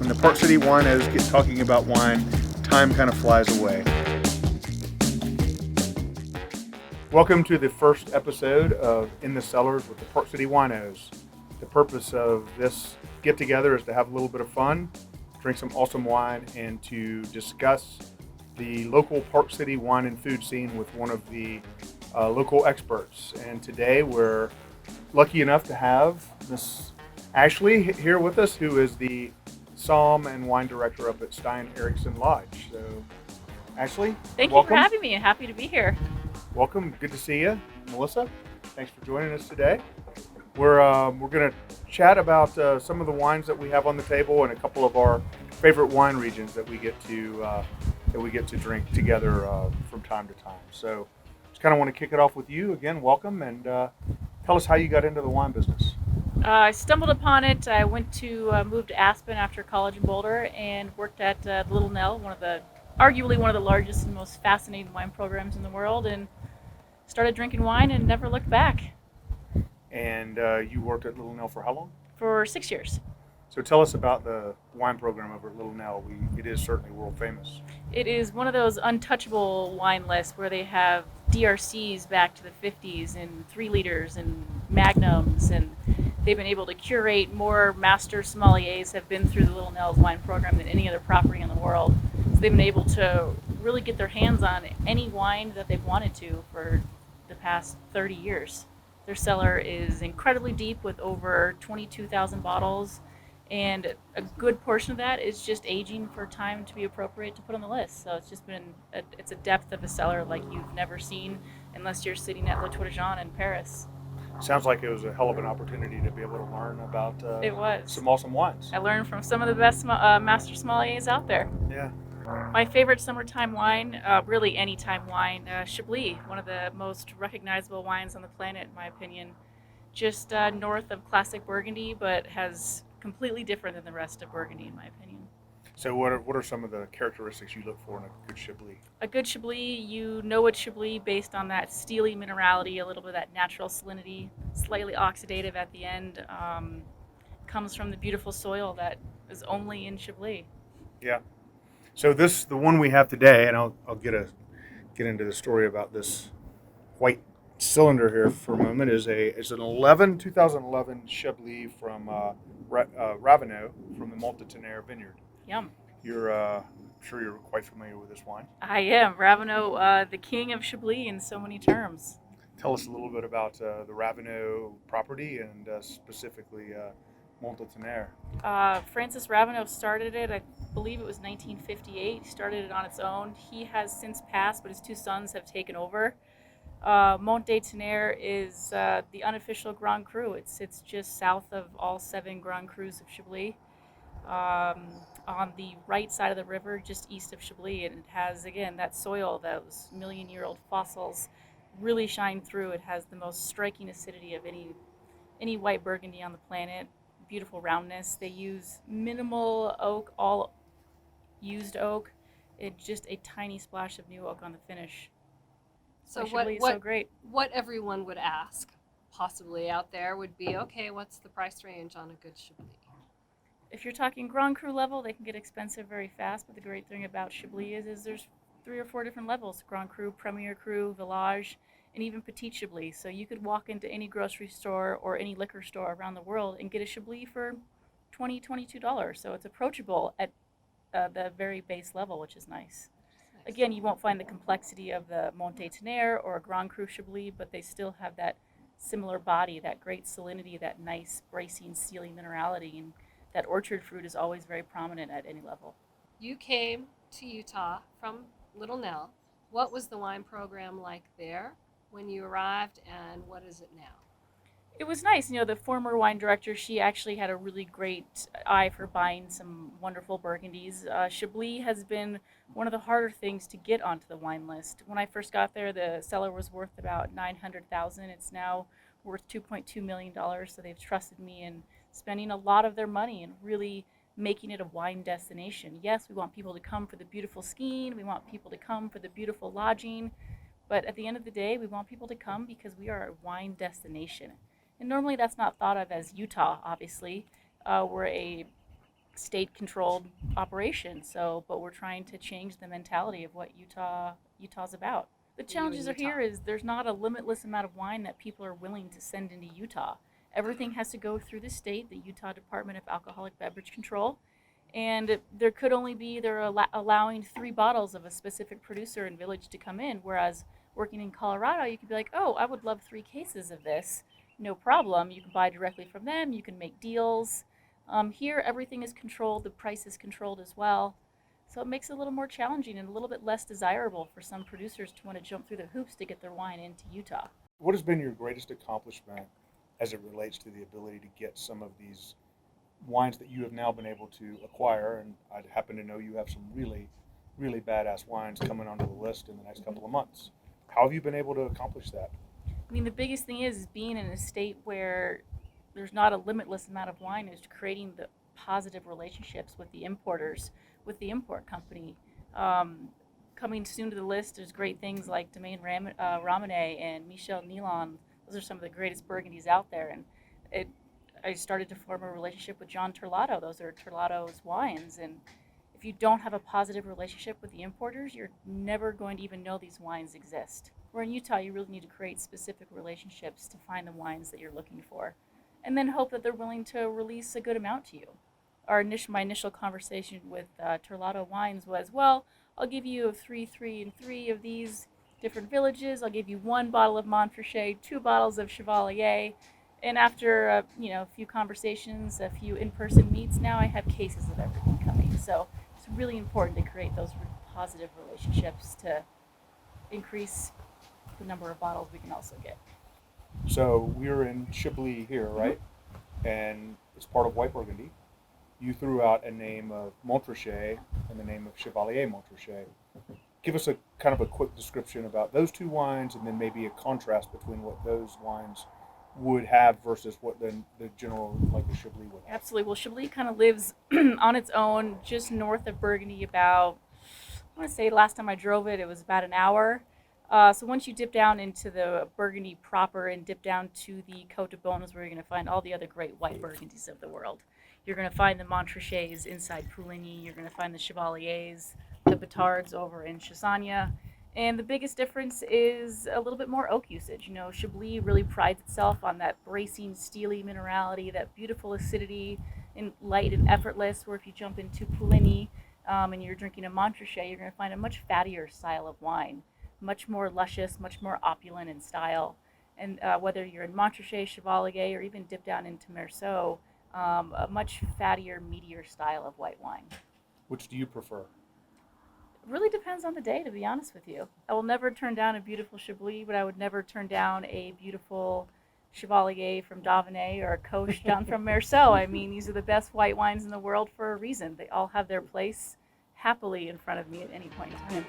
When the Park City winos get talking about wine, time kind of flies away. Welcome to the first episode of In the Cellars with the Park City Winos. The purpose of this get-together is to have a little bit of fun, drink some awesome wine, and to discuss the local Park City wine and food scene with one of the local experts. And today we're lucky enough to have Miss Ashley here with us, who is the Somm and wine director up at Stein Eriksen Lodge. So, Ashley, Thank welcome. you for having me. Happy to be here. Welcome. Good to see you. Melissa, thanks for joining us today. We're going to chat about some of the wines that we have on the table and a couple of our favorite wine regions that we get to drink together from time to time. So, just kind of want to kick it off with you again. Welcome, and tell us how you got into the wine business. I stumbled upon it. I went to move to Aspen after college in Boulder and worked at Little Nell, arguably one of the largest and most fascinating wine programs in the world, and started drinking wine and never looked back. And you worked at Little Nell for how long? For 6 years. So tell us about the wine program over at Little Nell. It is certainly world famous. It is one of those untouchable wine lists where they have DRCs back to the 50s and 3 liters and magnums, and they've been able to curate more master sommeliers have been through the Little Nell's wine program than any other property in the world. So they've been able to really get their hands on any wine that they've wanted to for the past 30 years. Their cellar is incredibly deep with over 22,000 bottles, and a good portion of that is just aging for time to be appropriate to put on the list. So it's just been it's a depth of a cellar like you've never seen unless you're sitting at Le Tour de Jean in Paris. Sounds like it was a hell of an opportunity to be able to learn about It was. some awesome wines. I learned from some of the best master sommeliers out there. Yeah. My favorite summertime wine, really anytime wine, Chablis, one of the most recognizable wines on the planet, in my opinion. Just north of classic Burgundy, but has completely different than the rest of Burgundy, in my opinion. So what are some of the characteristics you look for in a good Chablis? A good Chablis, you know it's Chablis based on that steely minerality, a little bit of that natural salinity, slightly oxidative at the end, comes from the beautiful soil that is only in Chablis. Yeah. So the one we have today, and I'll get into the story about this white cylinder here for a moment, is an 2011 Chablis from Ravenot from the Montagnard vineyard. Yum. I'm sure you're quite familiar with this wine. I am. Ravenot, the king of Chablis in so many terms. Tell us a little bit about the Ravenot property and specifically Montagnard. Francis Ravenot started it, I believe it was 1958. He started it on its own. He has since passed, but his 2 sons have taken over. Montagnard is the unofficial Grand Cru. It sits just south of all 7 Grand Crus of Chablis, on the right side of the river, just east of Chablis. And it has, again, that soil, those million-year-old fossils really shine through. It has the most striking acidity of any white Burgundy on the planet. Beautiful roundness. They use minimal oak, all used oak. It's just a tiny splash of new oak on the finish. So so great. What everyone would ask, possibly out there, would be, okay, what's the price range on a good Chablis? If you're talking Grand Cru level, they can get expensive very fast. But the great thing about Chablis is there's 3 or 4 different levels: Grand Cru, Premier Cru, Village, and even Petit Chablis. So you could walk into any grocery store or any liquor store around the world and get a Chablis for $20, $22. So it's approachable at the very base level, which is nice. Again, you won't find the complexity of the Montagnard or a Grand Cru Chablis, but they still have that similar body, that great salinity, that nice bracing, sealing minerality, and that orchard fruit is always very prominent at any level. You came to Utah from Little Nell. What was the wine program like there when you arrived, and what is it now? It was nice. The former wine director, she actually had a really great eye for buying some wonderful Burgundies. Chablis has been one of the harder things to get onto the wine list. When I first got there, the cellar was worth about $900,000. It's now worth $2.2 million, so they've trusted me in spending a lot of their money and really making it a wine destination. Yes, we want people to come for the beautiful skiing. We want people to come for the beautiful lodging. But at the end of the day, we want people to come because we are a wine destination. And normally that's not thought of as Utah, obviously. We're a state-controlled operation. So, but we're trying to change the mentality of what Utah's about. The challenges are here is there's not a limitless amount of wine that people are willing to send into Utah. Everything has to go through the state, the Utah Department of Alcoholic Beverage Control, and there could only be they're allowing 3 bottles of a specific producer and village to come in, whereas working in Colorado you could be like, oh, I would love 3 cases of this, no problem. You can buy directly from them, you can make deals. Here everything is controlled, the price is controlled as well, so it makes it a little more challenging and a little bit less desirable for some producers to want to jump through the hoops to get their wine into Utah. What has been your greatest accomplishment as it relates to the ability to get some of these wines that you have now been able to acquire? And I happen to know you have some really, really badass wines coming onto the list in the next couple of months. How have you been able to accomplish that? I mean, the biggest thing is being in a state where there's not a limitless amount of wine, is creating the positive relationships with the importers, with the import company. Coming soon to the list, there's great things like Domaine Ramone and Michel Nilon. Those are some of the greatest Burgundies out there. And I started to form a relationship with John Terlato. Those are Terlato's wines. And if you don't have a positive relationship with the importers, you're never going to even know these wines exist. Where in Utah, you really need to create specific relationships to find the wines that you're looking for, and then hope that they're willing to release a good amount to you. My initial conversation with Terlato Wines was, well, I'll give you 3, 3, and 3 of these different villages. I'll give you 1 bottle of Montrachet, 2 bottles of Chevalier. And after a few conversations, a few in-person meets, now I have cases of everything coming. So it's really important to create those positive relationships to increase the number of bottles we can also get. So we're in Chablis here, right? Mm-hmm. And it's part of White Burgundy. You threw out a name of Montrachet and the name of Chevalier Montrachet. Give us a kind of a quick description about those 2 wines, and then maybe a contrast between what those wines would have versus what the general, like the Chablis would have. Absolutely. Well, Chablis kind of lives on its own just north of Burgundy about, I want to say last time I drove it was about an hour. So once you dip down into the Burgundy proper and dip down to the Côte de Beaune is where you're going to find all the other great white Burgundies of the world. You're going to find the Montrachets inside Pouligny. You're going to find the Chevaliers, the Batards over in Chassagne. And the biggest difference is a little bit more oak usage. Chablis really prides itself on that bracing, steely minerality, that beautiful acidity, and light and effortless, where if you jump into Pouligny and you're drinking a Montrachet, you're going to find a much fattier style of wine, much more luscious, much more opulent in style. And whether you're in Montrachet, Chevalier, or even dip down into Merceau, a much fattier, meatier style of white wine. Which do you prefer? It really depends on the day, to be honest with you. I will never turn down a beautiful Chablis, but I would never turn down a beautiful Chevalier from Davenay or a Coche down from Merceau. I mean, these are the best white wines in the world for a reason. They all have their place happily in front of me at any point in time.